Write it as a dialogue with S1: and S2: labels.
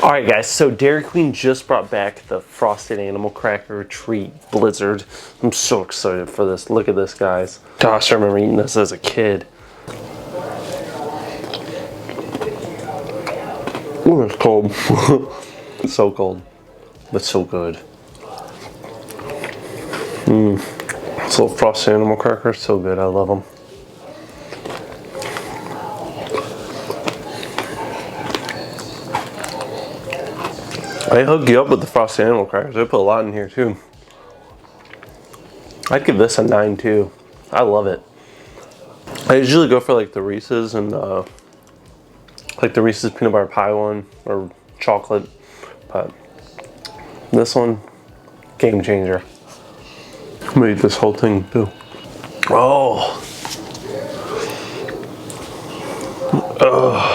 S1: Alright guys, so Dairy Queen just brought back the Frosted Animal Cracker Treat Blizzard. I'm so excited for this. Look at this, guys. Gosh, I remember eating this as a kid. Ooh, it's cold. It's so cold, but so good. This little Frosted Animal Cracker, so good. I love them. I hook you up with the Frosted Animal Crackers. I put a lot in here too. I'd give this a 9 too. I love it. I usually go for like the Reese's and like the Reese's peanut butter pie one or chocolate, but this one, game changer. I'm gonna eat this whole thing too. Oh. Ugh.